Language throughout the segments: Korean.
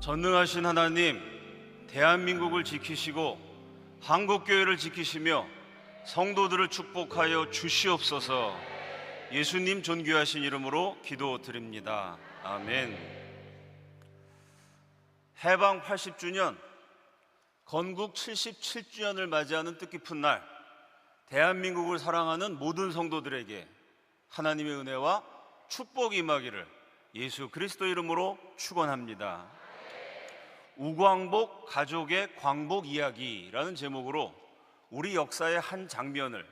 전능하신 하나님, 대한민국을 지키시고 한국교회를 지키시며 성도들을 축복하여 주시옵소서. 예수님 존귀하신 이름으로 기도드립니다. 아멘. 해방 80주년, 건국 77주년을 맞이하는 뜻깊은 날, 대한민국을 사랑하는 모든 성도들에게 하나님의 은혜와 축복이 임하기를 예수 그리스도 이름으로 축원합니다. 우광복 가족의 광복 이야기라는 제목으로 우리 역사의 한 장면을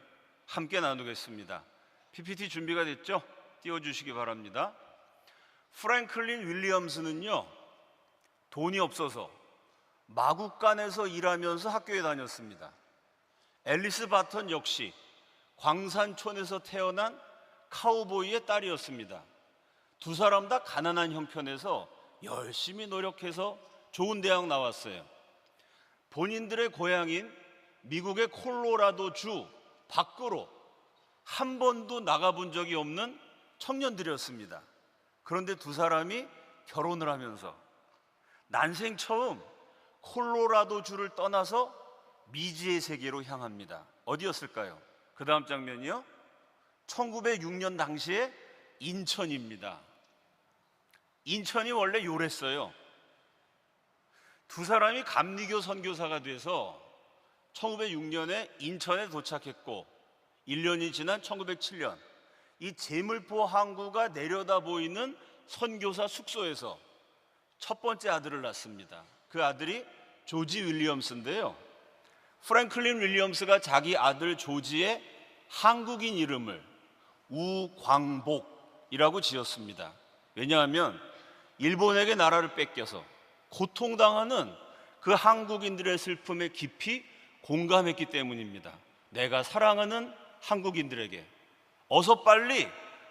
함께 나누겠습니다. PPT 준비가 됐죠? 띄워주시기 바랍니다. 프랭클린 윌리엄스는요, 돈이 없어서 마구간에서 일하면서 학교에 다녔습니다. 앨리스 바턴 역시 광산촌에서 태어난 카우보이의 딸이었습니다. 두 사람 다 가난한 형편에서 열심히 노력해서 좋은 대학 나왔어요. 본인들의 고향인 미국의 콜로라도주 밖으로 한 번도 나가본 적이 없는 청년들이었습니다. 그런데 두 사람이 결혼을 하면서 난생 처음 콜로라도주를 떠나서 미지의 세계로 향합니다. 어디였을까요? 그 다음 장면이요, 1906년 당시에 인천입니다. 인천이 원래 요랬어요. 두 사람이 감리교 선교사가 돼서 1906년에 인천에 도착했고 1년이 지난 1907년 이 제물포 항구가 내려다 보이는 선교사 숙소에서 첫 번째 아들을 낳습니다. 그 아들이 조지 윌리엄스인데요, 프랭클린 윌리엄스가 자기 아들 조지의 한국인 이름을 우광복이라고 지었습니다. 왜냐하면 일본에게 나라를 뺏겨서 고통당하는 그 한국인들의 슬픔에 깊이 공감했기 때문입니다. 내가 사랑하는 한국인들에게 어서 빨리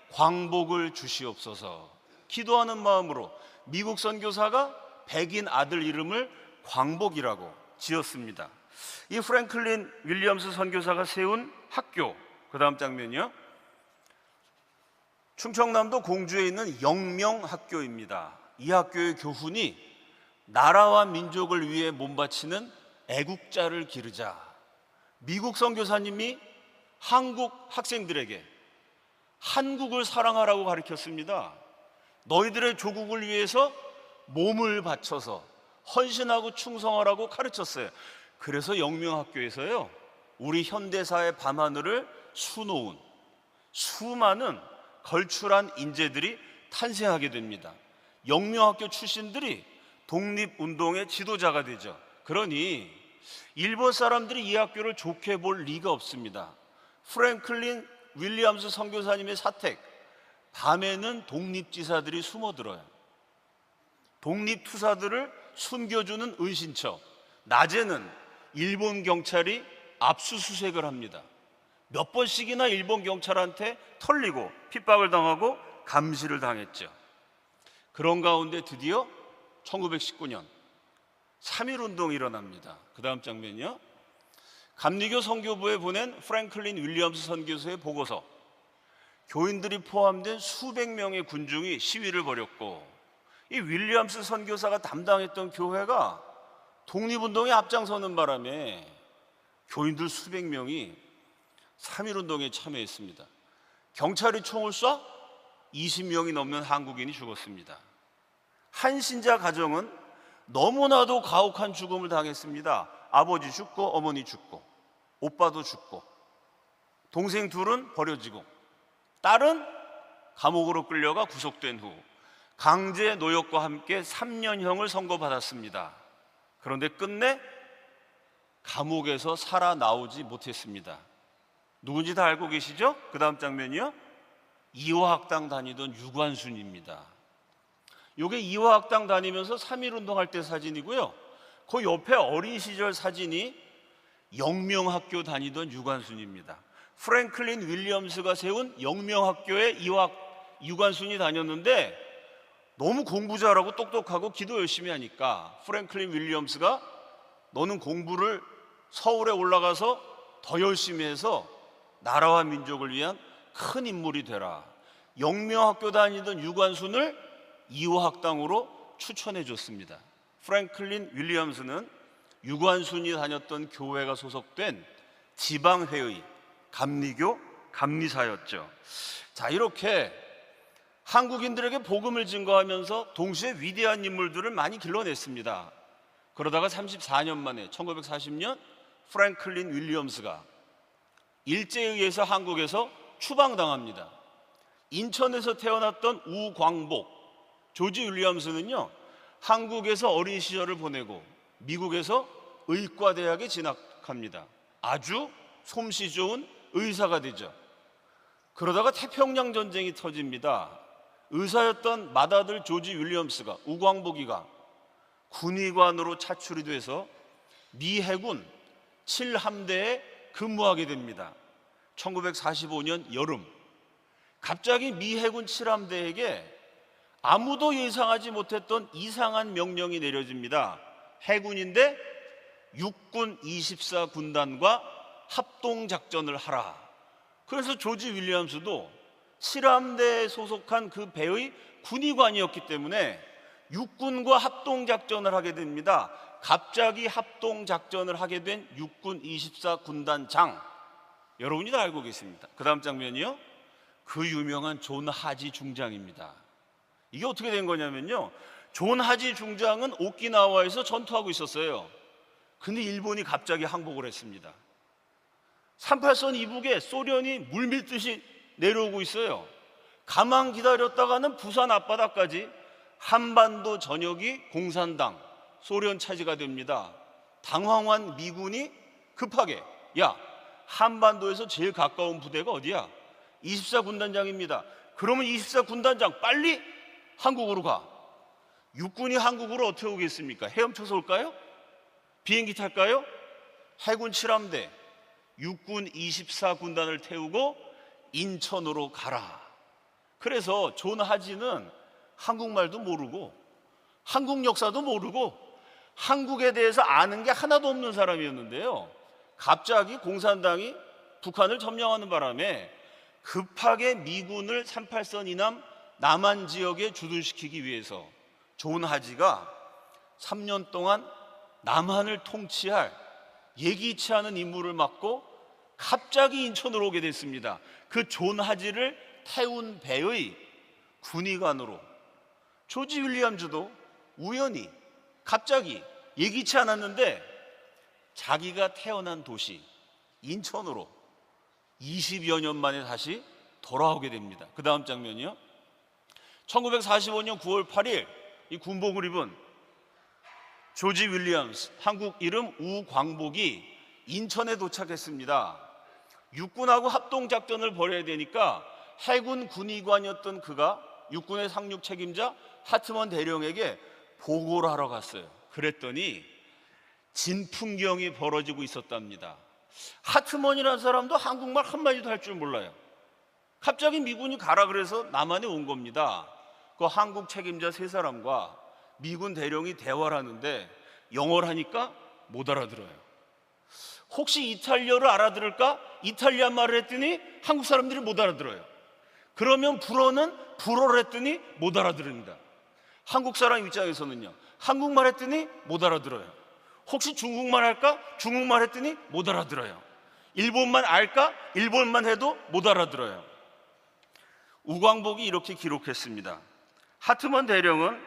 광복을 주시옵소서 기도하는 마음으로 미국 선교사가 백인 아들 이름을 광복이라고 지었습니다. 이 프랭클린 윌리엄스 선교사가 세운 학교, 그 다음 장면이요, 충청남도 공주에 있는 영명학교입니다. 이 학교의 교훈이 나라와 민족을 위해 몸바치는 애국자를 기르자. 미국 선교사님이 한국 학생들에게 한국을 사랑하라고 가르쳤습니다. 너희들의 조국을 위해서 몸을 바쳐서 헌신하고 충성하라고 가르쳤어요. 그래서 영명학교에서요, 우리 현대사의 밤하늘을 수놓은 수많은 걸출한 인재들이 탄생하게 됩니다. 영명학교 출신들이 독립운동의 지도자가 되죠. 그러니 일본 사람들이 이 학교를 좋게 볼 리가 없습니다. 프랭클린 윌리엄스 선교사님의 사택, 밤에는 독립지사들이 숨어들어요. 독립투사들을 숨겨주는 은신처, 낮에는 일본 경찰이 압수수색을 합니다. 몇 번씩이나 일본 경찰한테 털리고 핍박을 당하고 감시를 당했죠. 그런 가운데 드디어 1919년 3.1운동이 일어납니다. 그 다음 장면이요, 감리교 선교부에 보낸 프랭클린 윌리엄스 선교사의 보고서, 교인들이 포함된 수백 명의 군중이 시위를 벌였고 이 윌리엄스 선교사가 담당했던 교회가 독립운동에 앞장서는 바람에 교인들 수백 명이 3.1운동에 참여했습니다. 경찰이 총을 쏴 20명이 넘는 한국인이 죽었습니다. 한 신자 가정은 너무나도 가혹한 죽음을 당했습니다. 아버지 죽고 어머니 죽고 오빠도 죽고 동생 둘은 버려지고 딸은 감옥으로 끌려가 구속된 후 강제 노역과 함께 3년형을 선고받았습니다. 그런데 끝내 감옥에서 살아나오지 못했습니다. 누군지 다 알고 계시죠? 그 다음 장면이요, 이화학당 다니던 유관순입니다. 이게 이화학당 다니면서 3.1운동 할 때 사진이고요, 그 옆에 어린 시절 사진이 영명학교 다니던 유관순입니다. 프랭클린 윌리엄스가 세운 영명학교에 유관순이 다녔는데 너무 공부 잘하고 똑똑하고 기도 열심히 하니까 프랭클린 윌리엄스가 너는 공부를 서울에 올라가서 더 열심히 해서 나라와 민족을 위한 큰 인물이 되라. 영명학교 다니던 유관순을 이화학당으로 추천해 줬습니다. 프랭클린 윌리엄스는 유관순이 다녔던 교회가 소속된 지방회의 감리교 감리사였죠. 자, 이렇게 한국인들에게 복음을 증거하면서 동시에 위대한 인물들을 많이 길러냈습니다. 그러다가 34년 만에 1940년 프랭클린 윌리엄스가 일제에 의해서 한국에서 추방당합니다. 인천에서 태어났던 우광복, 조지 윌리엄스는요, 한국에서 어린 시절을 보내고 미국에서 의과대학에 진학합니다. 아주 솜씨 좋은 의사가 되죠. 그러다가 태평양 전쟁이 터집니다. 의사였던 맏아들 조지 윌리엄스가, 우광복이가 군의관으로 차출이 돼서 미 해군 7함대에 근무하게 됩니다. 1945년 여름, 갑자기 미 해군 7함대에게 아무도 예상하지 못했던 이상한 명령이 내려집니다. 해군인데 육군 24군단과 합동작전을 하라. 그래서 조지 윌리엄스도 7함대에 소속한 그 배의 군의관이었기 때문에 육군과 합동작전을 하게 됩니다. 갑자기 합동작전을 하게 된 육군 24군단장, 여러분이 다 알고 계십니다. 그 다음 장면이요, 그 유명한 존 하지 중장입니다. 이게 어떻게 된 거냐면요, 존 하지 중장은 오키나와에서 전투하고 있었어요. 근데 일본이 갑자기 항복을 했습니다. 38선 이북에 소련이 물밀듯이 내려오고 있어요. 가만 기다렸다가는 부산 앞바다까지 한반도 전역이 공산당, 소련 차지가 됩니다. 당황한 미군이 급하게, 야, 한반도에서 제일 가까운 부대가 어디야? 24군단장입니다. 그러면 24군단장 빨리 한국으로 가. 육군이 한국으로 어떻게 오겠습니까? 헤엄쳐서 올까요? 비행기 탈까요? 해군 7함대, 육군 24군단을 태우고 인천으로 가라. 그래서 존 하지는 한국말도 모르고 한국 역사도 모르고 한국에 대해서 아는 게 하나도 없는 사람이었는데요, 갑자기 공산당이 북한을 점령하는 바람에 급하게 미군을 38선 이남 남한 지역에 주둔시키기 위해서 존 하지가 3년 동안 남한을 통치할 예기치 않은 임무를 맡고 갑자기 인천으로 오게 됐습니다. 그 존 하지를 태운 배의 군의관으로 조지 윌리엄즈도 우연히 갑자기 예기치 않았는데 자기가 태어난 도시 인천으로 20여 년 만에 다시 돌아오게 됩니다. 그 다음 장면이요, 1945년 9월 8일 이 군복을 입은 조지 윌리엄스, 한국 이름 우광복이 인천에 도착했습니다. 육군하고 합동작전을 벌여야 되니까 해군 군의관이었던 그가 육군의 상륙 책임자 하트먼 대령에게 보고를 하러 갔어요. 그랬더니 진풍경이 벌어지고 있었답니다. 하트먼이라는 사람도 한국말 한마디도 할 줄 몰라요. 갑자기 미군이 가라 그래서 남한에 온 겁니다. 그 한국 책임자 3사람과 미군 대령이 대화를 하는데 영어를 하니까 못 알아들어요. 혹시 이탈리아를 알아들을까? 이탈리아 말을 했더니 한국 사람들이 못 알아들어요. 그러면 불어를 했더니 못 알아들습니다. 한국 사람 입장에서는요, 한국말 했더니 못 알아들어요. 혹시 중국말 할까? 중국말 했더니 못 알아들어요. 일본만 알까? 일본만 해도 못 알아들어요. 우광복이 이렇게 기록했습니다. 하트먼 대령은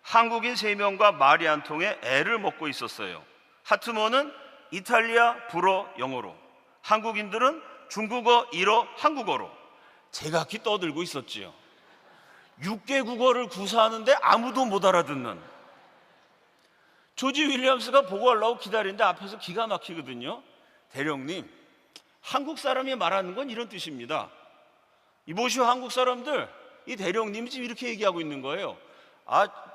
한국인 3명과 말이 안 통해 애를 먹고 있었어요. 하트먼은 이탈리아, 불어, 영어로, 한국인들은 중국어, 일어, 한국어로 제각기 떠들고 있었지요. 6개 국어를 구사하는데 아무도 못 알아듣는. 조지 윌리엄스가 보고하려고 기다리는데 앞에서 기가 막히거든요. 대령님, 한국 사람이 말하는 건 이런 뜻입니다. 이보시오 한국 사람들, 이 대령님이 지금 이렇게 얘기하고 있는 거예요.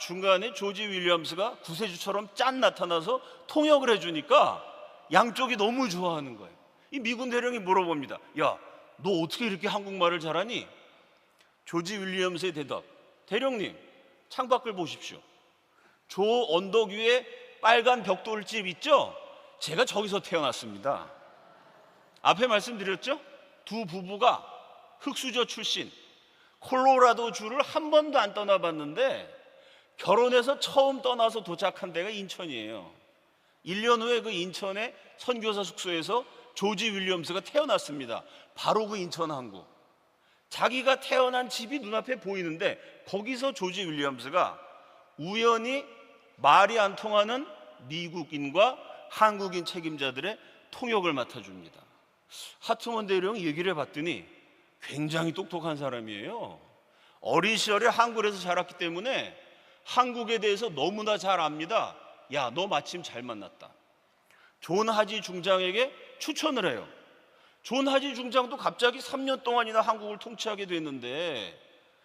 중간에 조지 윌리엄스가 구세주처럼 짠 나타나서 통역을 해주니까 양쪽이 너무 좋아하는 거예요. 이 미군 대령이 물어봅니다. 야, 너 어떻게 이렇게 한국말을 잘하니? 조지 윌리엄스의 대답, 대령님, 창밖을 보십시오. 저 언덕 위에 빨간 벽돌집 있죠? 제가 저기서 태어났습니다. 앞에 말씀드렸죠? 두 부부가 흑수저 출신, 콜로라도 주를 한 번도 안 떠나봤는데 결혼해서 처음 떠나서 도착한 데가 인천이에요. 1년 후에 그 인천의 선교사 숙소에서 조지 윌리엄스가 태어났습니다. 바로 그 인천 항구. 자기가 태어난 집이 눈앞에 보이는데 거기서 조지 윌리엄스가 우연히 말이 안 통하는 미국인과 한국인 책임자들의 통역을 맡아줍니다. 하트먼 대령이 얘기를 해봤더니 굉장히 똑똑한 사람이에요. 어린 시절에 한국에서 자랐기 때문에 한국에 대해서 너무나 잘 압니다. 야, 너 마침 잘 만났다. 존 하지 중장에게 추천을 해요. 존 하지 중장도 갑자기 3년 동안이나 한국을 통치하게 됐는데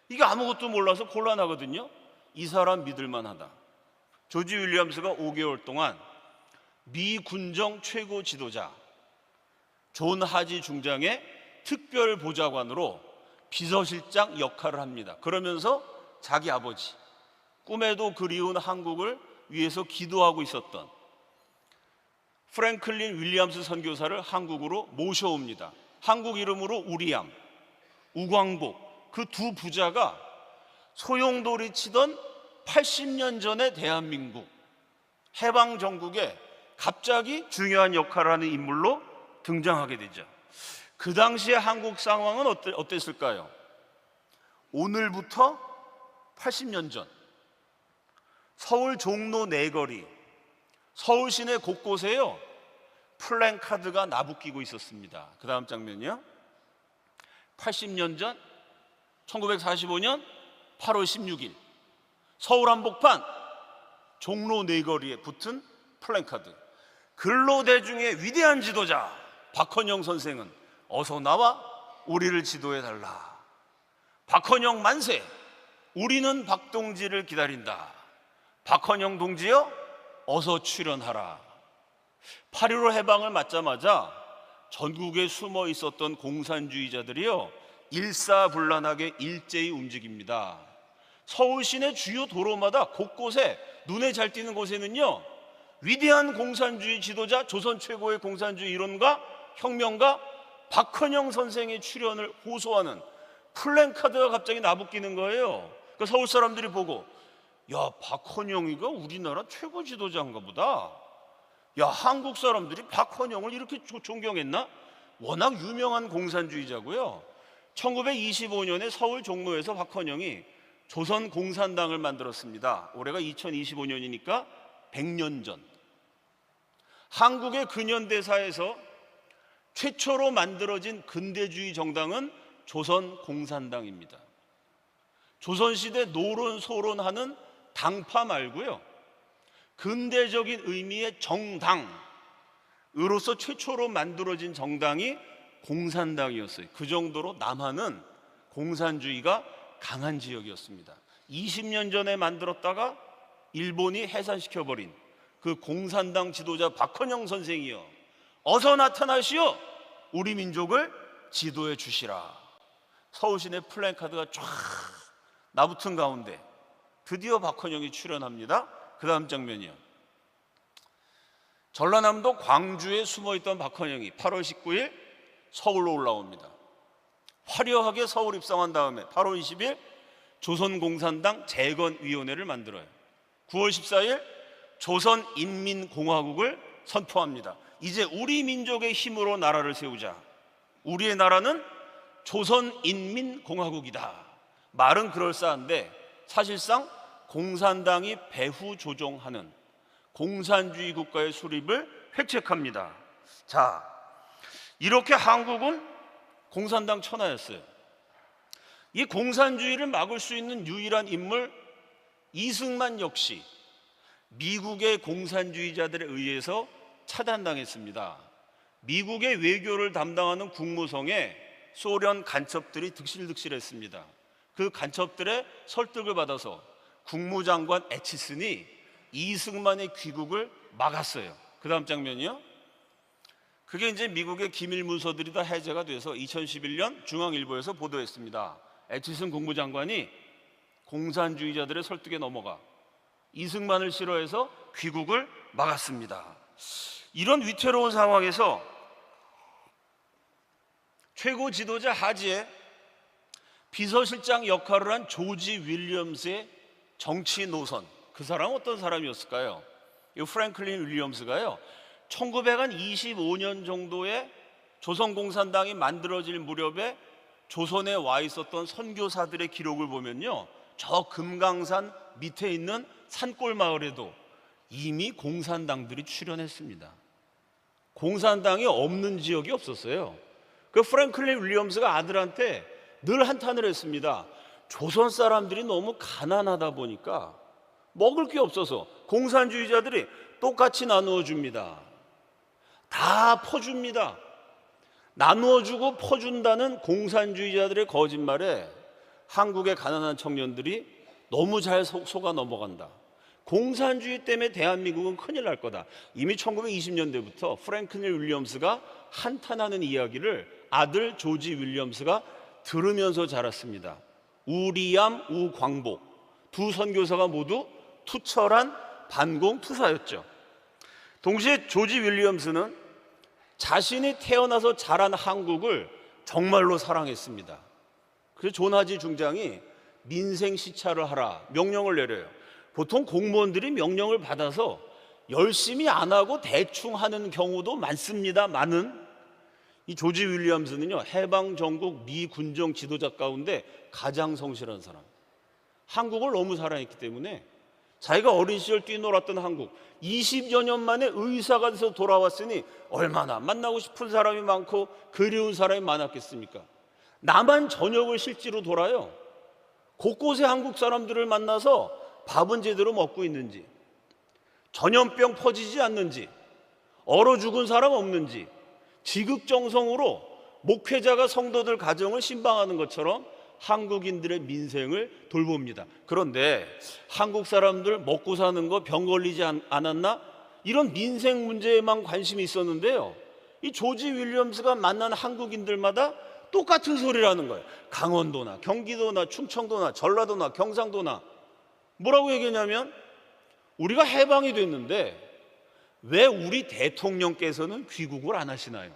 이게 아무것도 몰라서 곤란하거든요. 이 사람 믿을만하다. 조지 윌리엄스가 5개월 동안 미 군정 최고 지도자 존 하지 중장의 특별 보좌관으로 비서실장 역할을 합니다. 그러면서 자기 아버지, 꿈에도 그리운 한국을 위해서 기도하고 있었던 프랭클린 윌리엄스 선교사를 한국으로 모셔옵니다. 한국 이름으로 우리암, 우광복, 그 두 부자가 소용돌이 치던 80년 전의 대한민국 해방 정국에 갑자기 중요한 역할을 하는 인물로 등장하게 되죠. 그 당시의 한국 상황은 어땠을까요? 오늘부터 80년 전 서울 종로 네거리, 서울 시내 곳곳에요 플랜카드가 나부끼고 있었습니다. 그 다음 장면이요. 80년 전 1945년 8월 16일 서울 한복판 종로 네거리에 붙은 플랜카드. 근로대중의 위대한 지도자 박헌영 선생은 어서 나와 우리를 지도해달라. 박헌영 만세. 우리는 박동지를 기다린다. 박헌영 동지여 어서 출연하라. 8.15 해방을 맞자마자 전국에 숨어 있었던 공산주의자들이요 일사불란하게 일제히 움직입니다. 서울 시내 주요 도로마다 곳곳에 눈에 잘 띄는 곳에는요 위대한 공산주의 지도자 조선 최고의 공산주의 이론가 혁명가 박헌영 선생의 출연을 호소하는 플랜카드가 갑자기 나부끼는 거예요. 그러니까 서울 사람들이 보고 야, 박헌영이가 우리나라 최고 지도자인가 보다. 야, 한국 사람들이 박헌영을 이렇게 존경했나? 워낙 유명한 공산주의자고요. 1925년에 서울 종로에서 박헌영이 조선 공산당을 만들었습니다. 올해가 2025년이니까 100년 전. 한국의 근현대사에서 최초로 만들어진 근대주의 정당은 조선 공산당입니다. 조선시대 노론소론하는 당파 말고요 근대적인 의미의 정당으로서 최초로 만들어진 정당이 공산당이었어요. 그 정도로 남한은 공산주의가 강한 지역이었습니다. 20년 전에 만들었다가 일본이 해산시켜버린 그 공산당 지도자 박헌영 선생이여 어서 나타나시오. 우리 민족을 지도해 주시라. 서울 시내 플랜카드가 쫙 나붙은 가운데 드디어 박헌영이 출연합니다. 그 다음 장면이요. 전라남도 광주에 숨어있던 박헌영이 8월 19일 서울로 올라옵니다. 화려하게 서울 입성한 다음에 8월 20일 조선공산당 재건위원회를 만들어요. 9월 14일 조선인민공화국을 선포합니다. 이제 우리 민족의 힘으로 나라를 세우자. 우리의 나라는 조선인민공화국이다. 말은 그럴싸한데 사실상 공산당이 배후 조종하는 공산주의 국가의 수립을 획책합니다. 자, 이렇게 한국은 공산당 천하였어요. 이 공산주의를 막을 수 있는 유일한 인물 이승만 역시 미국의 공산주의자들에 의해서 차단당했습니다. 미국의 외교를 담당하는 국무성에 소련 간첩들이 득실득실했습니다. 그 간첩들의 설득을 받아서 국무장관 애치슨이 이승만의 귀국을 막았어요. 그 다음 장면이요. 그게 이제 미국의 기밀 문서들이 다 해제가 돼서 2011년 중앙일보에서 보도했습니다. 애치슨 국무장관이 공산주의자들의 설득에 넘어가 이승만을 싫어해서 귀국을 막았습니다. 이런 위태로운 상황에서 최고 지도자 하지의 비서실장 역할을 한 조지 윌리엄스의 정치 노선, 그 사람은 어떤 사람이었을까요? 이 프랭클린 윌리엄스가요, 1925년 정도에 조선공산당이 만들어질 무렵에 조선에 와 있었던 선교사들의 기록을 보면요, 저 금강산 밑에 있는 산골 마을에도 이미 공산당들이 출현했습니다. 공산당이 없는 지역이 없었어요. 그 프랭클린 윌리엄스가 아들한테 늘 한탄을 했습니다. 조선 사람들이 너무 가난하다 보니까 먹을 게 없어서 공산주의자들이 똑같이 나누어 줍니다. 다 퍼줍니다. 나누어주고 퍼준다는 공산주의자들의 거짓말에 한국의 가난한 청년들이 너무 잘 속아 넘어간다. 공산주의 때문에 대한민국은 큰일 날 거다. 이미 1920년대부터 프랭클린 윌리엄스가 한탄하는 이야기를 아들 조지 윌리엄스가 들으면서 자랐습니다. 우리암, 우광복 두 선교사가 모두 투철한 반공투사였죠. 동시에 조지 윌리엄스는 자신이 태어나서 자란 한국을 정말로 사랑했습니다. 그래서 존 하지 중장이 민생 시찰을 하라 명령을 내려요. 보통 공무원들이 명령을 받아서 열심히 안 하고 대충 하는 경우도 많습니다만은 이 조지 윌리엄스는요, 해방 전국 미 군정 지도자 가운데 가장 성실한 사람. 한국을 너무 사랑했기 때문에 자기가 어린 시절 뛰놀았던 한국, 20여 년 만에 의사가 돼서 돌아왔으니 얼마나 만나고 싶은 사람이 많고 그리운 사람이 많았겠습니까? 남한 전역을 실지로 돌아요. 곳곳에 한국 사람들을 만나서 밥은 제대로 먹고 있는지, 전염병 퍼지지 않는지, 얼어 죽은 사람 없는지, 지극정성으로 목회자가 성도들 가정을 신방하는 것처럼 한국인들의 민생을 돌봅니다. 그런데 한국 사람들 먹고 사는 거 병 걸리지 않았나? 이런 민생 문제에만 관심이 있었는데요, 이 조지 윌리엄스가 만난 한국인들마다 똑같은 소리를 하는 거예요. 강원도나 경기도나 충청도나 전라도나 경상도나 뭐라고 얘기했냐면, 우리가 해방이 됐는데 왜 우리 대통령께서는 귀국을 안 하시나요?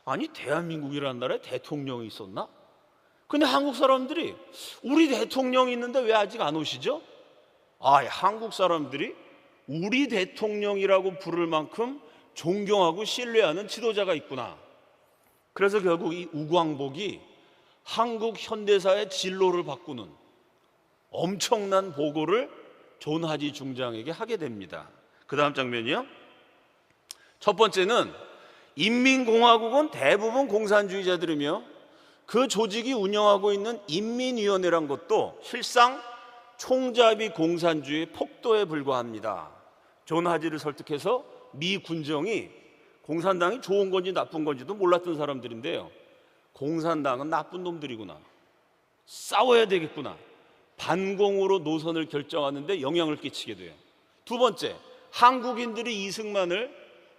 아니, 대한민국이라는 나라에 대통령이 있었나? 근데 한국 사람들이 우리 대통령이 있는데 왜 아직 안 오시죠? 아, 한국 사람들이 우리 대통령이라고 부를 만큼 존경하고 신뢰하는 지도자가 있구나. 그래서 결국 이 우광복이 한국 현대사의 진로를 바꾸는 엄청난 보고를 존 하지 중장에게 하게 됩니다. 그 다음 장면이요, 첫 번째는 인민공화국은 대부분 공산주의자들이며 그 조직이 운영하고 있는 인민위원회란 것도 실상 총잡이 공산주의 폭도에 불과합니다. 존 하지를 설득해서 미 군정이 공산당이 좋은 건지 나쁜 건지도 몰랐던 사람들인데요, 공산당은 나쁜 놈들이구나, 싸워야 되겠구나, 반공으로 노선을 결정하는데 영향을 끼치게 돼요. 두 번째, 한국인들이 이승만을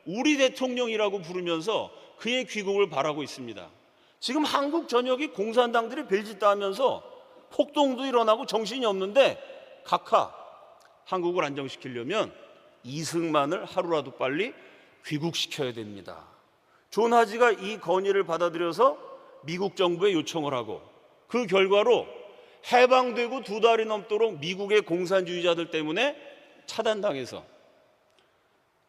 우리 대통령이라고 부르면서 그의 귀국을 바라고 있습니다. 지금 한국 전역이 공산당들이 별짓다 하면서 폭동도 일어나고 정신이 없는데 각하 한국을 안정시키려면 이승만을 하루라도 빨리 귀국시켜야 됩니다. 존 하지가 이 건의를 받아들여서 미국 정부에 요청을 하고, 그 결과로 해방되고 두 달이 넘도록 미국의 공산주의자들 때문에 차단당해서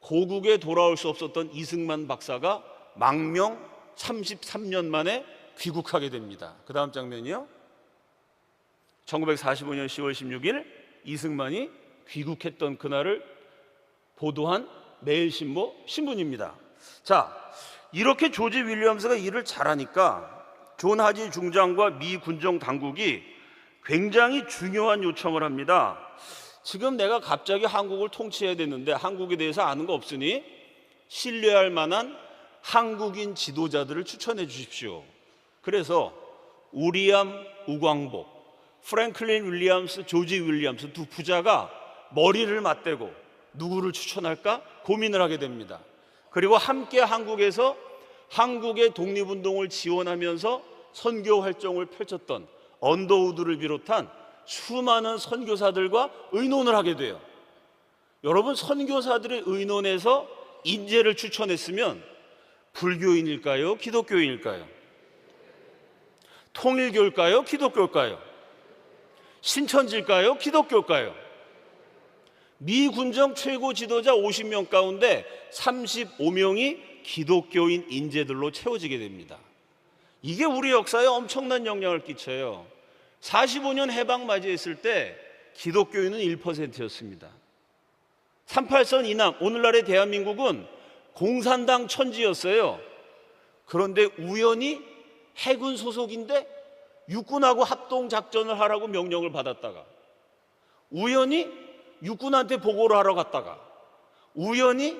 고국에 돌아올 수 없었던 이승만 박사가 망명 33년 만에 귀국하게 됩니다. 그 다음 장면이요, 1945년 10월 16일 이승만이 귀국했던 그날을 보도한 매일신보 신문입니다. 자, 이렇게 조지 윌리엄스가 일을 잘하니까 존 하지 중장과 미 군정 당국이 굉장히 중요한 요청을 합니다. 지금 내가 갑자기 한국을 통치해야 되는데 한국에 대해서 아는 거 없으니 신뢰할 만한 한국인 지도자들을 추천해 주십시오. 그래서 우리암 우광복, 프랭클린 윌리엄스, 조지 윌리엄스 두 부자가 머리를 맞대고 누구를 추천할까 고민을 하게 됩니다. 그리고 함께 한국에서 한국의 독립운동을 지원하면서 선교 활동을 펼쳤던 언더우드를 비롯한 수많은 선교사들과 의논을 하게 돼요. 여러분, 선교사들의 의논에서 인재를 추천했으면 불교인일까요? 기독교인일까요? 통일교일까요? 기독교일까요? 신천지일까요? 기독교일까요? 미 군정 최고 지도자 50명 가운데 35명이 기독교인 인재들로 채워지게 됩니다. 이게 우리 역사에 엄청난 영향을 끼쳐요. 45년 해방 맞이했을 때 기독교인은 1%였습니다. 38선 이남, 오늘날의 대한민국은 공산당 천지였어요. 그런데 우연히 해군 소속인데 육군하고 합동작전을 하라고 명령을 받았다가, 우연히 육군한테 보고를 하러 갔다가, 우연히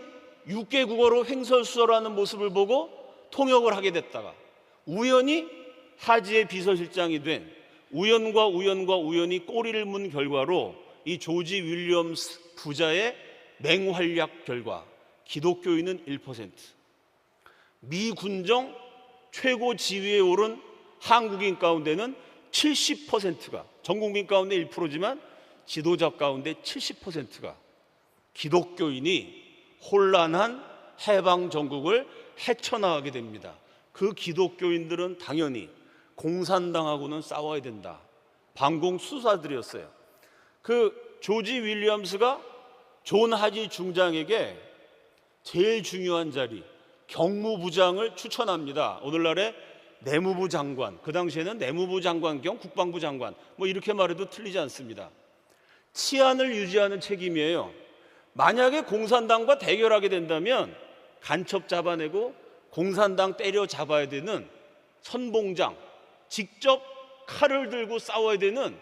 6개 국어로 횡설수설하는 모습을 보고 통역을 하게 됐다가, 우연히 하지의 비서실장이 된 우연과 우연이 꼬리를 문 결과로 이 조지 윌리엄스 부자의 맹활약 결과 기독교인은 1%, 미 군정 최고 지위에 오른 한국인 가운데는 70%가, 전 국민 가운데 1%지만 지도자 가운데 70%가 기독교인이 혼란한 해방 전국을 헤쳐나가게 됩니다. 그 기독교인들은 당연히 공산당하고는 싸워야 된다. 반공 수사들이었어요. 그 조지 윌리엄스가 존 하지 중장에게 제일 중요한 자리, 경무부장을 추천합니다. 오늘날의 내무부 장관, 그 당시에는 내무부 장관 겸 국방부 장관, 뭐 이렇게 말해도 틀리지 않습니다. 치안을 유지하는 책임이에요. 만약에 공산당과 대결하게 된다면 간첩 잡아내고 공산당 때려 잡아야 되는 선봉장, 직접 칼을 들고 싸워야 되는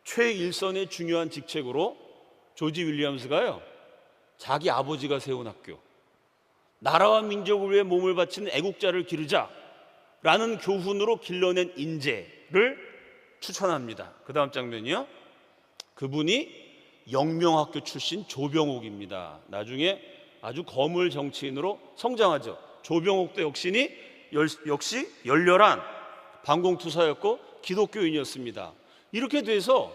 최일선의 중요한 직책으로 조지 윌리엄스가요, 자기 아버지가 세운 학교, 나라와 민족을 위해 몸을 바치는 애국자를 기르자라는 교훈으로 길러낸 인재를 추천합니다. 그 다음 장면이요, 그분이 영명학교 출신 조병옥입니다. 나중에 아주 거물 정치인으로 성장하죠. 조병옥도 역시 열렬한 반공투사였고 기독교인이었습니다. 이렇게 돼서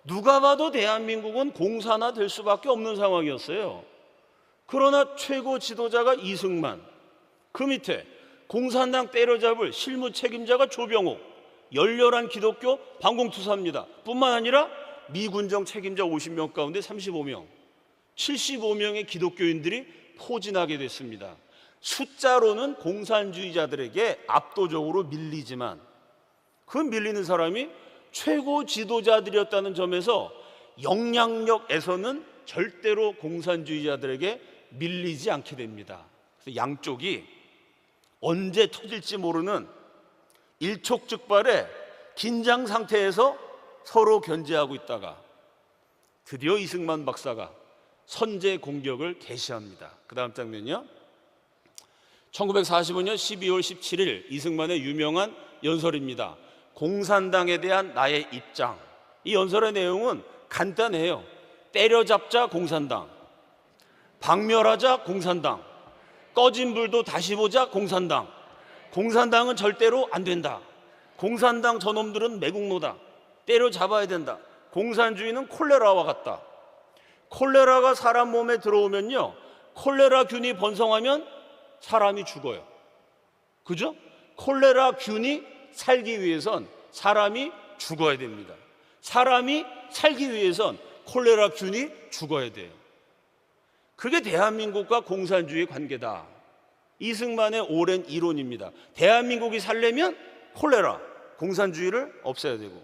누가 봐도 대한민국은 공산화 될 수밖에 없는 상황이었어요. 그러나 최고 지도자가 이승만, 그 밑에 공산당 때려잡을 실무 책임자가 조병옥, 열렬한 기독교 반공투사입니다. 뿐만 아니라 미군정 책임자 50명 가운데 35명, 75명의 기독교인들이 포진하게 됐습니다. 숫자로는 공산주의자들에게 압도적으로 밀리지만 그 밀리는 사람이 최고 지도자들이었다는 점에서 영향력에서는 절대로 공산주의자들에게 밀리지 않게 됩니다. 그래서 양쪽이 언제 터질지 모르는 일촉즉발의 긴장 상태에서 서로 견제하고 있다가 드디어 이승만 박사가 선제 공격을 개시합니다. 그 다음 장면이요, 1945년 12월 17일 이승만의 유명한 연설입니다. 공산당에 대한 나의 입장. 이 연설의 내용은 간단해요. 때려잡자 공산당, 박멸하자 공산당, 꺼진 불도 다시 보자 공산당, 공산당은 절대로 안 된다, 공산당 저놈들은 매국노다, 때려잡아야 된다, 공산주의는 콜레라와 같다. 콜레라가 사람 몸에 들어오면요, 콜레라 균이 번성하면 사람이 죽어요. 그죠? 콜레라 균이 살기 위해선 사람이 죽어야 됩니다. 사람이 살기 위해선 콜레라 균이 죽어야 돼요. 그게 대한민국과 공산주의의 관계다. 이승만의 오랜 이론입니다. 대한민국이 살려면 콜레라, 공산주의를 없애야 되고,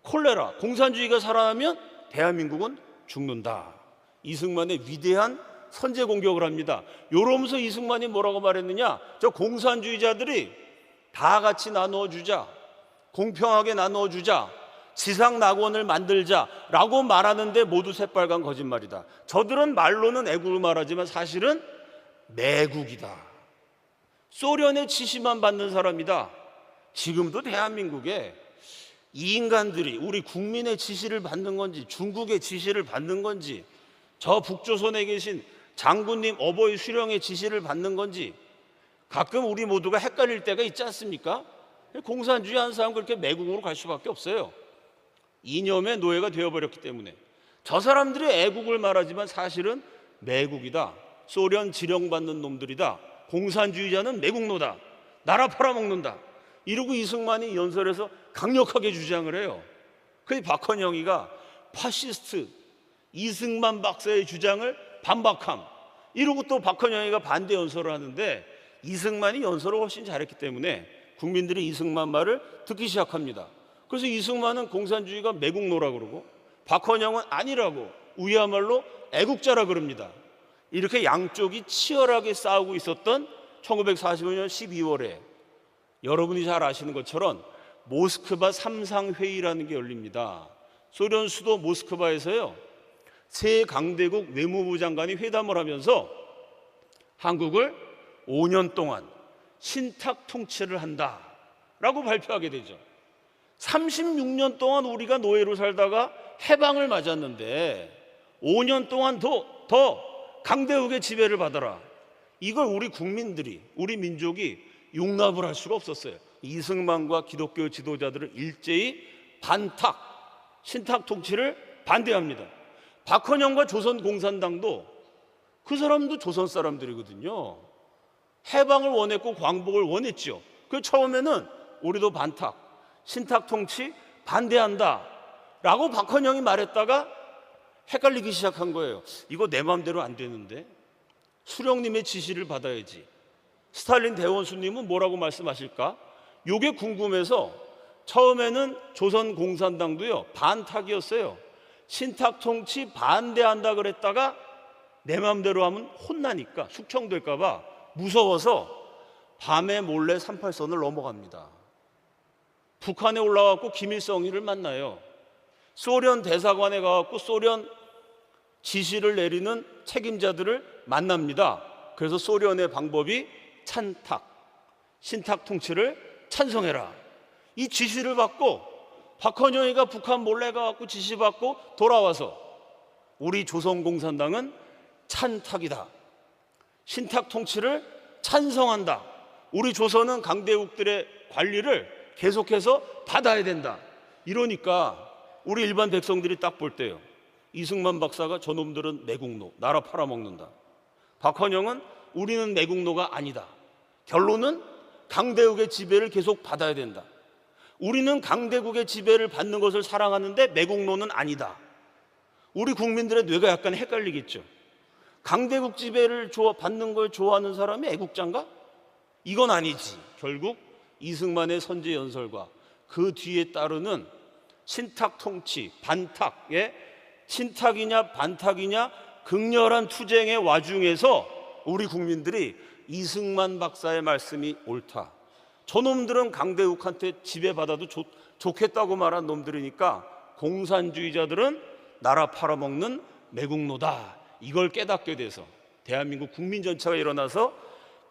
콜레라, 공산주의가 살아나면 대한민국은 죽는다. 이승만의 위대한 선제 공격을 합니다. 요러면서 이승만이 뭐라고 말했느냐, 저 공산주의자들이 다 같이 나누어 주자, 공평하게 나누어 주자, 지상 낙원을 만들자라고 말하는데 모두 새빨간 거짓말이다. 저들은 말로는 애국을 말하지만 사실은 매국이다. 소련의 지시만 받는 사람이다. 지금도 대한민국에 이 인간들이 우리 국민의 지시를 받는 건지 중국의 지시를 받는 건지 저 북조선에 계신 장군님 어버이 수령의 지시를 받는 건지 가끔 우리 모두가 헷갈릴 때가 있지 않습니까? 공산주의 한 사람 그렇게 매국으로 갈 수밖에 없어요. 이념의 노예가 되어버렸기 때문에. 저 사람들이 애국을 말하지만 사실은 매국이다. 소련 지령받는 놈들이다. 공산주의자는 매국노다. 나라 팔아먹는다. 이러고 이승만이 연설에서 강력하게 주장을 해요. 그 박헌영이가 파시스트 이승만 박사의 주장을 반박함. 이러고 또 박헌영이가 반대 연설을 하는데 이승만이 연설을 훨씬 잘했기 때문에 국민들이 이승만 말을 듣기 시작합니다. 그래서 이승만은 공산주의가 매국노라 그러고 박헌영은 아니라고 우리야말로 애국자라 그럽니다. 이렇게 양쪽이 치열하게 싸우고 있었던 1945년 12월에 여러분이 잘 아시는 것처럼 모스크바 삼상회의라는 게 열립니다. 소련 수도 모스크바에서요, 세 강대국 외무부 장관이 회담을 하면서 한국을 5년 동안 신탁 통치를 한다라고 발표하게 되죠. 36년 동안 우리가 노예로 살다가 해방을 맞았는데 5년 동안 더 강대국의 지배를 받아라. 이걸 우리 국민들이, 우리 민족이 용납을 할 수가 없었어요. 이승만과 기독교 지도자들을 일제히 신탁 통치를 반대합니다. 박헌영과 조선공산당도 그 사람도 조선 사람들이거든요. 해방을 원했고 광복을 원했죠. 그 처음에는 우리도 신탁 통치 반대한다 라고 박헌영이 말했다가 헷갈리기 시작한 거예요. 이거 내 마음대로 안 되는데 수령님의 지시를 받아야지. 스탈린 대원수님은 뭐라고 말씀하실까? 요게 궁금해서 처음에는 조선공산당도요 반탁이었어요. 신탁 통치 반대한다 그랬다가 내 마음대로 하면 혼나니까 숙청될까 봐 무서워서 밤에 몰래 38선을 넘어갑니다. 북한에 올라가고 김일성이를 만나요. 소련 대사관에 가서 소련 지시를 내리는 책임자들을 만납니다. 그래서 소련의 방법이 신탁 통치를 찬성해라. 이 지시를 받고 박헌영이가 북한 몰래 가서 지시받고 돌아와서 우리 조선공산당은 찬탁이다. 신탁 통치를 찬성한다. 우리 조선은 강대국들의 관리를 계속해서 받아야 된다. 이러니까 우리 일반 백성들이 딱 볼 때요, 이승만 박사가 저놈들은 매국노, 나라 팔아먹는다. 박헌영은 우리는 매국노가 아니다. 결론은 강대국의 지배를 계속 받아야 된다. 우리는 강대국의 지배를 받는 것을 사랑하는데 매국노는 아니다. 우리 국민들의 뇌가 약간 헷갈리겠죠. 강대국 지배를 받는 걸 좋아하는 사람이 애국자인가? 이건 아니지. 결국 이승만의 선제 연설과 그 뒤에 따르는 신탁 통치, 반탁의 신탁이냐 반탁이냐 극렬한 투쟁의 와중에서 우리 국민들이 이승만 박사의 말씀이 옳다. 저놈들은 강대국한테 지배받아도 좋겠다고 말한 놈들이니까 공산주의자들은 나라 팔아먹는 매국노다. 이걸 깨닫게 돼서 대한민국 국민 전체가 일어나서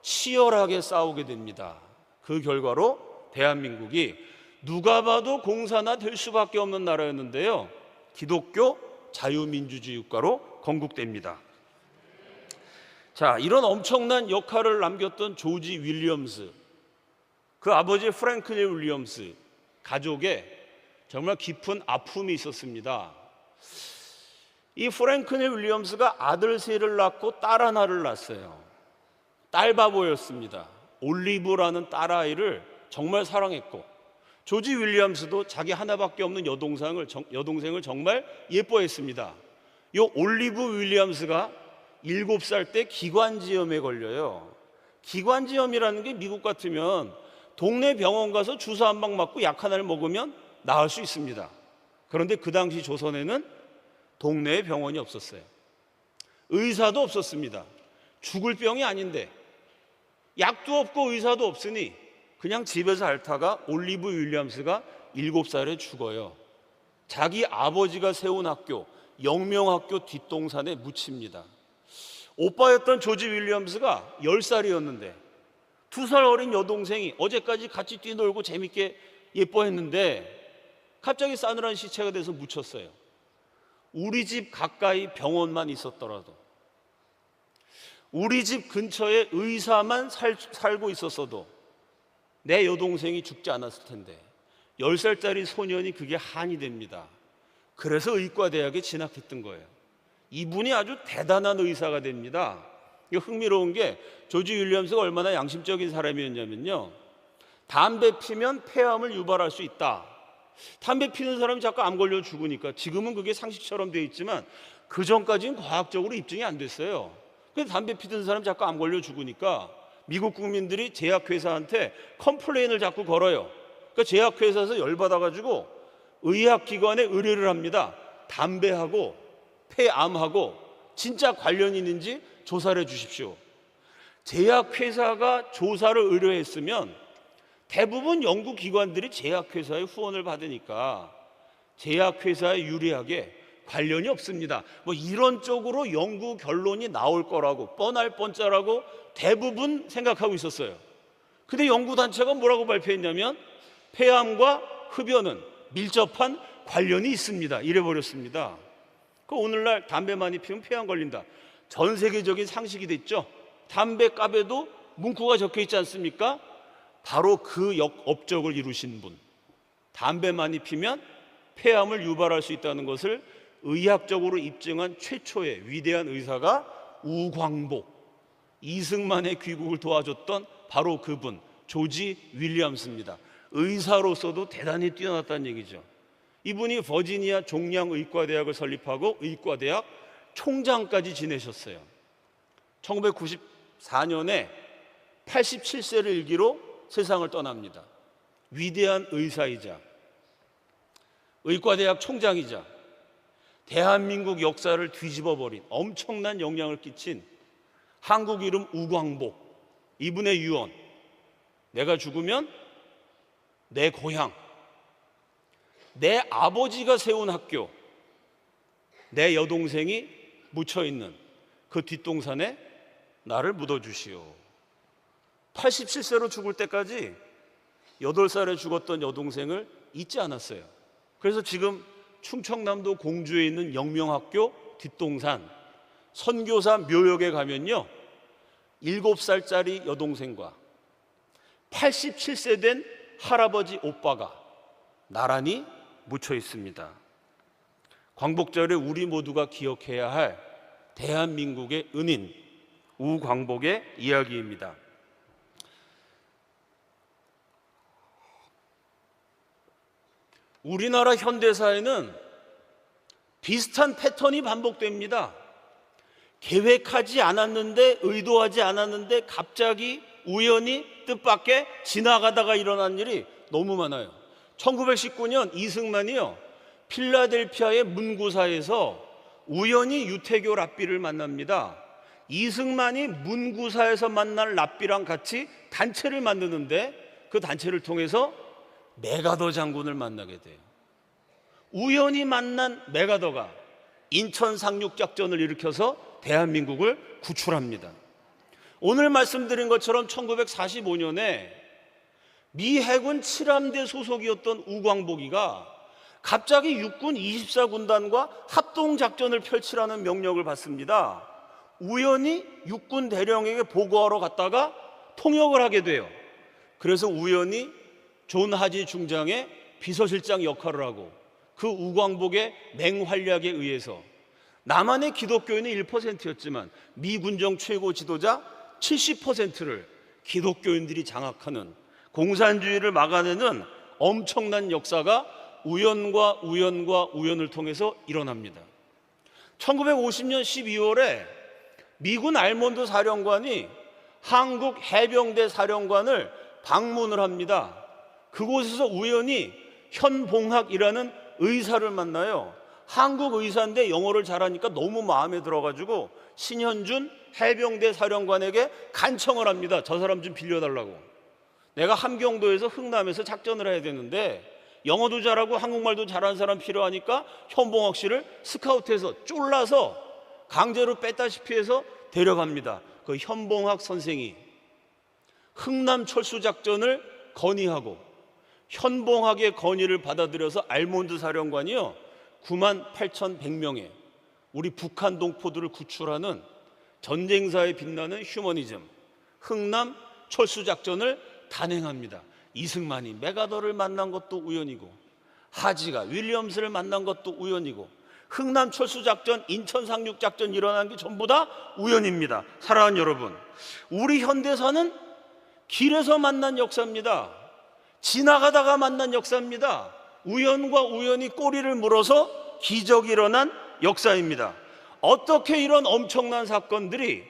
치열하게 싸우게 됩니다. 그 결과로 대한민국이 누가 봐도 공산화 될 수밖에 없는 나라였는데요, 기독교 자유민주주의 국가로 건국됩니다. 자, 이런 엄청난 역할을 남겼던 조지 윌리엄스, 그 아버지 프랭클린 윌리엄스 가족에 정말 깊은 아픔이 있었습니다. 이 프랭클린 윌리엄스가 아들 셋을 낳고 딸 하나를 낳았어요. 딸바보였습니다. 올리브라는 딸아이를 정말 사랑했고, 조지 윌리엄스도 자기 하나밖에 없는 여동생을 정말 예뻐했습니다. 이 올리브 윌리엄스가 7살 때 기관지염에 걸려요. 기관지염이라는 게 미국 같으면 동네 병원 가서 주사 한 방 맞고 약 하나를 먹으면 나을 수 있습니다. 그런데 그 당시 조선에는 동네에 병원이 없었어요. 의사도 없었습니다. 죽을 병이 아닌데 약도 없고 의사도 없으니 그냥 집에서 앓다가 올리브 윌리엄스가 7살에 죽어요. 자기 아버지가 세운 학교, 영명학교 뒷동산에 묻힙니다. 오빠였던 조지 윌리엄스가 10살이었는데 2살 어린 여동생이 어제까지 같이 뛰놀고 재밌게 예뻐했는데 갑자기 싸늘한 시체가 돼서 묻혔어요. 우리 집 가까이 병원만 있었더라도, 우리 집 근처에 의사만 살고 있었어도 내 여동생이 죽지 않았을 텐데 10살짜리 소년이 그게 한이 됩니다. 그래서 의과대학에 진학했던 거예요. 이분이 아주 대단한 의사가 됩니다. 흥미로운 게 조지 윌리엄스가 얼마나 양심적인 사람이었냐면요, 담배 피면 폐암을 유발할 수 있다. 담배 피는 사람이 자꾸 암 걸려 죽으니까 지금은 그게 상식처럼 돼 있지만 그 전까지는 과학적으로 입증이 안 됐어요. 그래서 담배 피던 사람이 자꾸 암 걸려 죽으니까 미국 국민들이 제약회사한테 컴플레인을 자꾸 걸어요. 그러니까 제약회사에서 열받아가지고 의학기관에 의뢰를 합니다. 담배하고 폐암하고 진짜 관련이 있는지 조사를 해 주십시오. 제약회사가 조사를 의뢰했으면 대부분 연구기관들이 제약회사의 후원을 받으니까 제약회사에 유리하게 관련이 없습니다. 뭐 이런 쪽으로 연구 결론이 나올 거라고 뻔할 뻔짜라고 대부분 생각하고 있었어요. 근데 연구단체가 뭐라고 발표했냐면 폐암과 흡연은 밀접한 관련이 있습니다. 이래버렸습니다. 그 오늘날 담배 많이 피우면 폐암 걸린다. 전 세계적인 상식이 됐죠. 담배값에도 문구가 적혀 있지 않습니까? 바로 그 업적을 이루신 분, 담배 많이 피면 폐암을 유발할 수 있다는 것을 의학적으로 입증한 최초의 위대한 의사가 우광복, 이승만의 귀국을 도와줬던 바로 그분 조지 윌리엄스입니다. 의사로서도 대단히 뛰어났다는 얘기죠. 이분이 버지니아 종양의과대학을 설립하고 의과대학 총장까지 지내셨어요. 1994년에 87세를 일기로 세상을 떠납니다. 위대한 의사이자 의과대학 총장이자 대한민국 역사를 뒤집어버린 엄청난 영향을 끼친 한국 이름 우광복, 이분의 유언, 내가 죽으면 내 고향, 내 아버지가 세운 학교, 내 여동생이 묻혀있는 그 뒷동산에 나를 묻어주시오. 87세로 죽을 때까지 8살에 죽었던 여동생을 잊지 않았어요. 그래서 지금 충청남도 공주에 있는 영명학교 뒷동산 선교사 묘역에 가면요, 7살짜리 여동생과 87세 된 할아버지 오빠가 나란히 묻혀 있습니다. 광복절에 우리 모두가 기억해야 할 대한민국의 은인 우광복의 이야기입니다. 우리나라 현대사에는 비슷한 패턴이 반복됩니다. 계획하지 않았는데, 의도하지 않았는데 갑자기 우연히 뜻밖의 지나가다가 일어난 일이 너무 많아요. 1919년 이승만이요, 필라델피아의 문구사에서 우연히 유태교 랍비를 만납니다. 이승만이 문구사에서 만난 랍비랑 같이 단체를 만드는데 그 단체를 통해서 메가더 장군을 만나게 돼요. 우연히 만난 메가더가 인천 상륙작전을 일으켜서 대한민국을 구출합니다. 오늘 말씀드린 것처럼 1945년에 미 해군 7함대 소속이었던 우광복이가 갑자기 육군 24군단과 합동작전을 펼치라는 명령을 받습니다. 우연히 육군 대령에게 보고하러 갔다가 통역을 하게 돼요. 그래서 우연히 존 하지 중장의 비서실장 역할을 하고 그 우광복의 맹활약에 의해서 남한의 기독교인은 1%였지만 미 군정 최고 지도자 70%를 기독교인들이 장악하는 공산주의를 막아내는 엄청난 역사가 우연과 우연과 우연을 통해서 일어납니다. 1950년 12월에 미군 알몬드 사령관이 한국 해병대 사령관을 방문을 합니다. 그곳에서 우연히 현봉학이라는 의사를 만나요. 한국 의사인데 영어를 잘하니까 너무 마음에 들어가지고 신현준 해병대 사령관에게 간청을 합니다. 저 사람 좀 빌려달라고. 내가 함경도에서 흥남에서 작전을 해야 되는데 영어도 잘하고 한국말도 잘하는 사람 필요하니까 현봉학 씨를 스카우트해서 쫄라서 강제로 뺐다시피 해서 데려갑니다. 그 현봉학 선생이 흥남 철수 작전을 건의하고 현봉학의 건의를 받아들여서 알몬드 사령관이요 98,100명의 우리 북한 동포들을 구출하는 전쟁사에 빛나는 휴머니즘 흥남 철수 작전을 단행합니다. 이승만이 메가더를 만난 것도 우연이고 하지가 윌리엄스를 만난 것도 우연이고 흥남 철수 작전, 인천 상륙 작전 일어난 게 전부 다 우연입니다. 사랑하는 여러분, 우리 현대사는 길에서 만난 역사입니다. 지나가다가 만난 역사입니다. 우연과 우연이 꼬리를 물어서 기적이 일어난 역사입니다. 어떻게 이런 엄청난 사건들이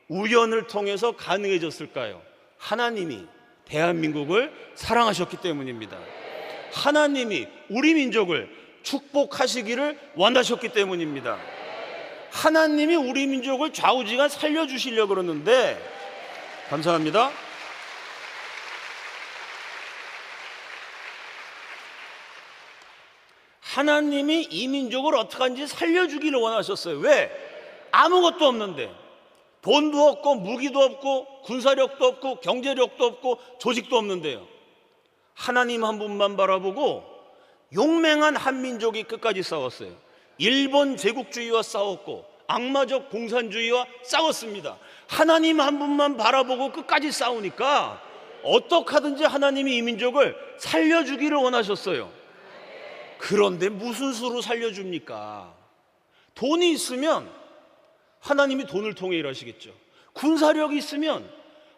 우연을 통해서 가능해졌을까요? 하나님이 대한민국을 사랑하셨기 때문입니다. 하나님이 우리 민족을 축복하시기를 원하셨기 때문입니다. 하나님이 우리 민족을 좌우지간 살려주시려고 그러는데, 감사합니다. 하나님이 이 민족을 어떡하는지 살려주기를 원하셨어요. 왜? 아무것도 없는데, 돈도 없고 무기도 없고 군사력도 없고 경제력도 없고 조직도 없는데요, 하나님 한 분만 바라보고 용맹한 한민족이 끝까지 싸웠어요. 일본 제국주의와 싸웠고 악마적 공산주의와 싸웠습니다. 하나님 한 분만 바라보고 끝까지 싸우니까 어떡하든지 하나님이 이 민족을 살려주기를 원하셨어요. 그런데 무슨 수로 살려줍니까? 돈이 있으면 하나님이 돈을 통해 일하시겠죠. 군사력이 있으면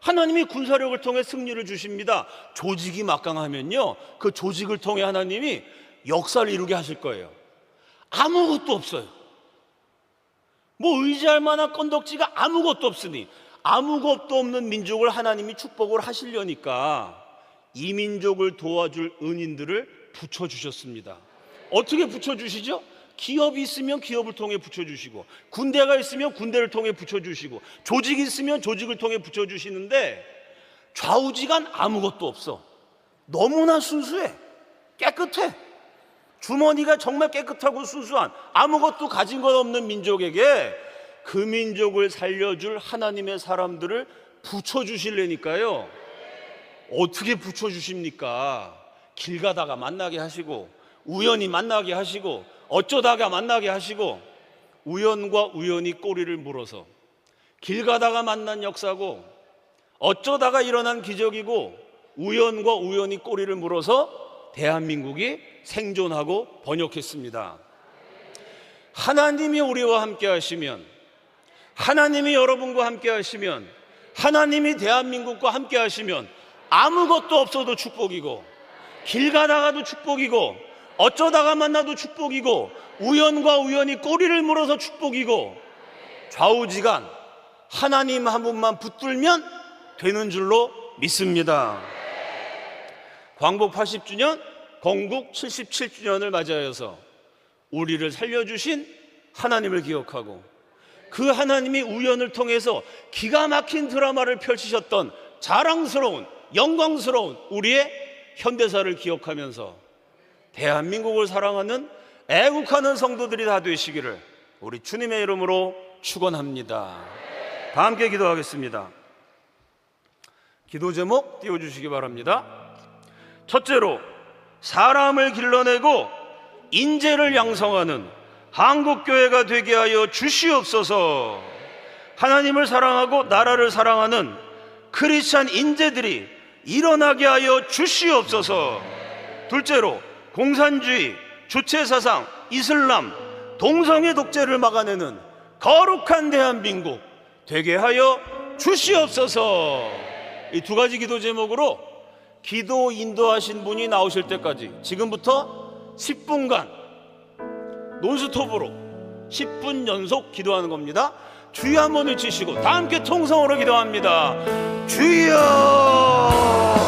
하나님이 군사력을 통해 승리를 주십니다. 조직이 막강하면요, 그 조직을 통해 하나님이 역사를 이루게 하실 거예요. 아무것도 없어요. 뭐 의지할 만한 건덕지가 아무것도 없으니, 아무것도 없는 민족을 하나님이 축복을 하시려니까 이 민족을 도와줄 은인들을 붙여주셨습니다. 어떻게 붙여주시죠? 기업이 있으면 기업을 통해 붙여주시고, 군대가 있으면 군대를 통해 붙여주시고, 조직이 있으면 조직을 통해 붙여주시는데, 좌우지간 아무것도 없어. 너무나 순수해, 깨끗해. 주머니가 정말 깨끗하고 순수한, 아무것도 가진 것 없는 민족에게 그 민족을 살려줄 하나님의 사람들을 붙여주시려니까요. 어떻게 붙여주십니까? 길 가다가 만나게 하시고, 우연히 만나게 하시고, 어쩌다가 만나게 하시고, 우연과 우연이 꼬리를 물어서 길 가다가 만난 역사고, 어쩌다가 일어난 기적이고, 우연과 우연이 꼬리를 물어서 대한민국이 생존하고 번역했습니다. 하나님이 우리와 함께 하시면, 하나님이 여러분과 함께 하시면, 하나님이 대한민국과 함께 하시면 아무것도 없어도 축복이고, 길 가다가도 축복이고, 어쩌다가 만나도 축복이고, 우연과 우연이 꼬리를 물어서 축복이고, 좌우지간 하나님 한 분만 붙들면 되는 줄로 믿습니다. 광복 80주년, 건국 77주년을 맞이하여서 우리를 살려주신 하나님을 기억하고, 그 하나님이 우연을 통해서 기가 막힌 드라마를 펼치셨던 자랑스러운, 영광스러운 우리의 현대사를 기억하면서 대한민국을 사랑하는, 애국하는 성도들이 다 되시기를 우리 주님의 이름으로 축원합니다. 다 함께 기도하겠습니다. 기도 제목 띄워주시기 바랍니다. 첫째로, 사람을 길러내고 인재를 양성하는 한국교회가 되게 하여 주시옵소서. 하나님을 사랑하고 나라를 사랑하는 크리스찬 인재들이 일어나게 하여 주시옵소서. 둘째로, 공산주의, 주체사상, 이슬람, 동성애 독재를 막아내는 거룩한 대한민국 되게 하여 주시옵소서. 이 두 가지 기도 제목으로 기도 인도하신 분이 나오실 때까지 지금부터 10분간 논스톱으로 10분 연속 기도하는 겁니다. 주여 한번 외치시고 다 함께 통성으로 기도합니다. 주여! 주시옵소서.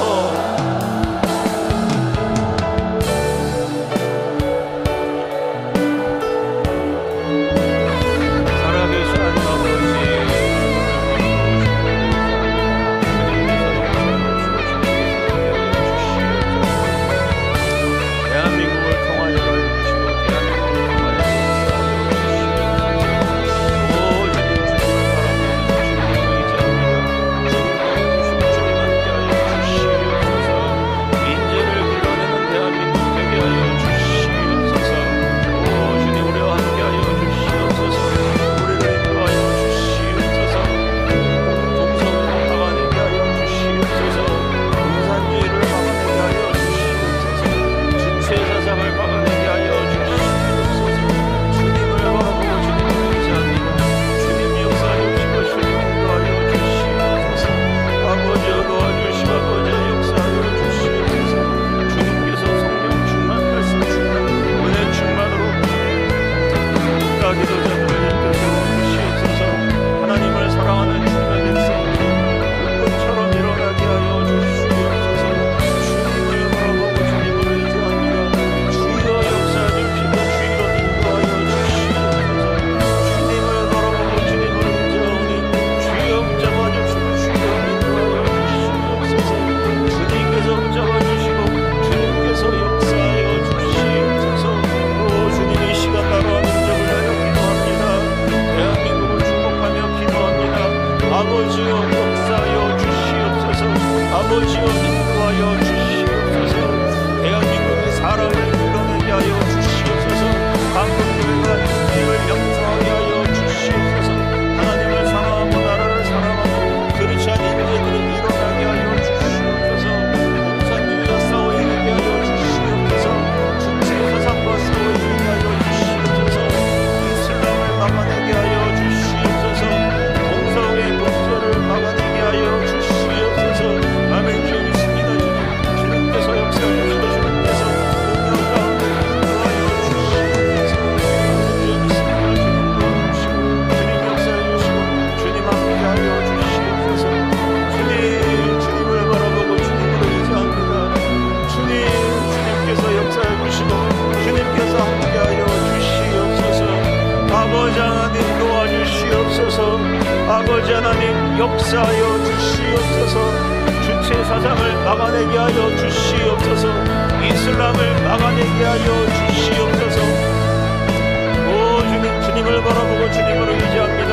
아버지여 역사하여 주시옵소서. 아버지여 인도하여 주시옵소서. 대한민국의 사람을 밀어내게 하여 주시옵소서. 한국교회가 인생을 역사하게 하여 주시옵소서. 하나님을 사랑하고 나라를 사랑하고 그렇지 않은 인재들을 일어나게 하여 주시옵소서. 공산주의와 싸워 이기게 하여 주시옵소서. 주체 사상과 싸워 이기게 하여 주시옵소서. 이슬람을 막아내게 하여 주시옵소서. 동성애 문제를 막아내게 하여 주시옵소서. 아멘. 주여 믿습니다. 주님께서 역사해 주시고 주님께서 능력 가운데 인도하여 주시옵소서. 주여 믿습니다. 주님 도와주시고 주님 역사해 주시고 주님 함께하여 주시옵소서. 주님을 바라보고 주님으로 의지합니다. 주님께서 역사해 주시고 주님께서 함께하여 주시옵소서. 아버지 하나님 도와주시옵소서. 아버지 하나님 역사하여 주시옵소서. 주체 사상을 막아내게 하여 주시옵소서. 이슬람을 막아내게 하여 주시옵소서. 오 주님을 바라보고 주님으로 의지합니다.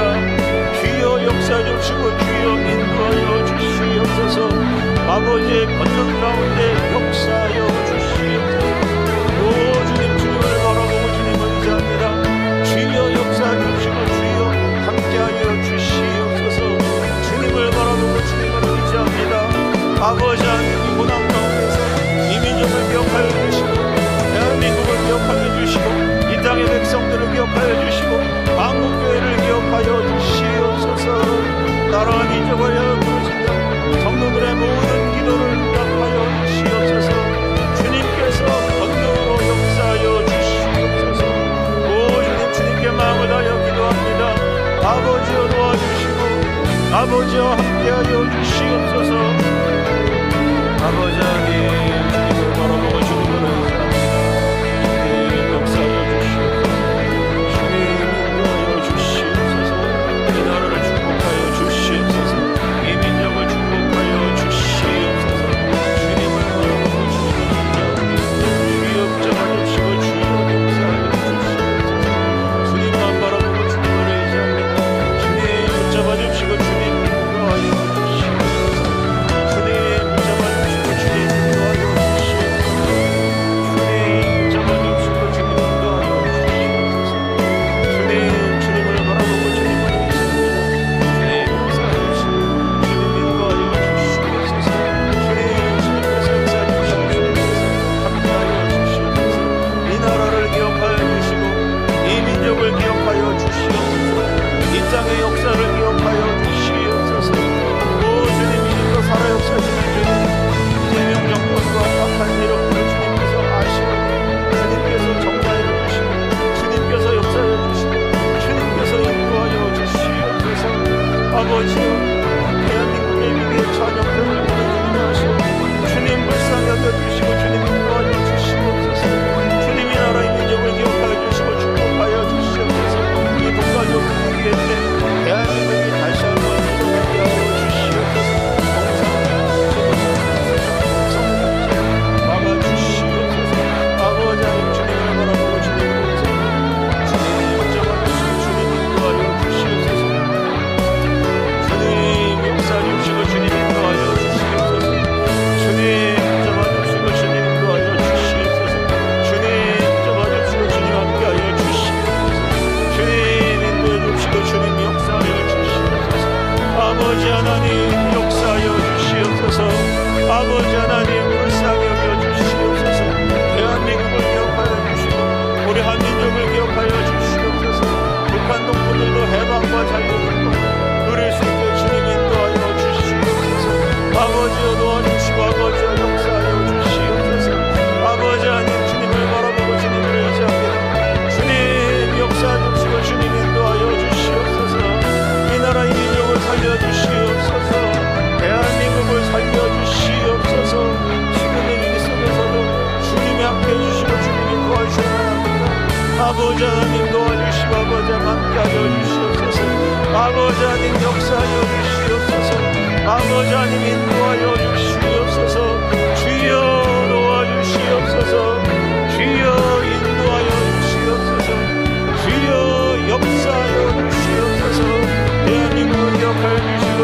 주여 역사해 주시고 주여 인도하여 주시옵소서. 아버지의 권능 가운데 역사하여 주시옵소서. 오 주님을 바라보고 주님을 의지합니다. 주여 역사해 주시고 주여 함께하여 주시옵소서. 주님을 바라보고 주님을 의지합니다. 아버지 하나님 고난 가운데서 이민족을 기억하여 주시고 대한민국을 기억하여 주시고 이 땅의 백성들을 기억하여 주시고 한국교회를 기억하여 주시옵소서. 나라와 민족을 위하여 부르신다 성도들의 모든 기도를 응답하여 주시옵소서. 주님께서 권능으로 역사하여 주시옵소서. 오 주님께 마음을 다하여 기도합니다. 아버지여 도와주시고 아버지와 함께하여 주시옵소서. 아버지 하나님 주님을 바라보고 주님을 의지합니다. 주님 역사하여 주시옵소서. 주님 인도하여 주시옵소서. 이 나라를 축복하여 주시옵소서. 이 민족을 축복하여 주시옵소서. 주님을 바라보고 주님을 의지합니다. 주여 붙잡아주시고 주여 역사하여 주시옵소서. 주님만 바라보고 주님을 의지합니다. 주님 붙잡아주시고 주님 인도하여 주시옵소서. 주님 붙잡아주시고 주님 인도하여 주시옵소서. 주님 붙잡아주시고 주님 인도하여 주시옵소서. 주님을 바라보고 주님을 의지합니다. 주님 역사하시고 주님 인도하여 주시옵소서. 주님께서 역사해 주시고 주님께서 함께하여 주시옵소서. 이 나라를 기억하여 주시고 이 민족을 기억하여 주시옵소서. 이 땅의 역사를 기억하여 주시옵소서. 오 주님 이름으로 살아 역사하시는 주님 이재명 정권과 악한 세력들을 주님께서 아시고 주님께서 정리하여 주시고 주님께서 역사하여 주시고 주님께서 인도하여 주시옵소서. 아버지여 대한민국의 위기의 자녀들을 보내주님 하시고 주님 불쌍히 여겨주시고 주님 인도하여 주시옵소서. 주님이 나라의 민족을 기억하여 주시고 축복하여 주시옵소서. 이 독과적 위기의 때 대한민국이 다시 한번 일어나게 하여 주시옵소서. 막아주시옵소서. 아버지 하나님 주님을 바라보고 주님을 의지합니다. 주님 붙잡아주시고 주님 인도하여 주시옵소서. 주님 역사해 주시고 주님 인도하여 주시옵소서. 주님 붙잡아주시고 주님 인도하여 주시옵소서. 주님 붙잡아주시고 주님 함께하여 주시옵소서. 주님 인도해 주시고 주님 역사하여 주시옵소서. 아버지 하나님 역사하여 주시옵소서. 아버지 하나님 불쌍히 여겨 주시옵소서. 대한민국을 기억하여 주시고 우리 한민족을 기억하여 주시옵소서. 북한 동포들도 해방과 자유를 누릴 수 있게 주님 인도하여 주시옵소서. 아버지여 도와주시고 아버지여 역사하여 주시옵소서. 아버지 하나님 주님을 바라보고 주님을 의지합니다. 주님 역사해 주시고 주님 인도하여 주시옵소서. 이 나라의 민족을 살려주시옵소서. 대한민국을 살려주시옵소서. 지금의 위기 속에서도 주님이 함께해 주시고 주님이 도와주셔야 합니다. 아버지 하나님 도와주시고 아버지 함께하여 주시옵소서. 아버지 하나님 역사하여 주시옵소서. 아버지 하나님 인도하여 주시옵소서. 주여 도와주시옵소서. 주여 인도하여 주시옵소서. 주여 역사하여 주시옵소서. 대한민국을 기억하여 주시고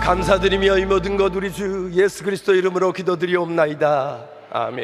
감사드리며 이 모든 것 우리 주 예수 그리스도 이름으로 기도드리옵나이다. 아멘.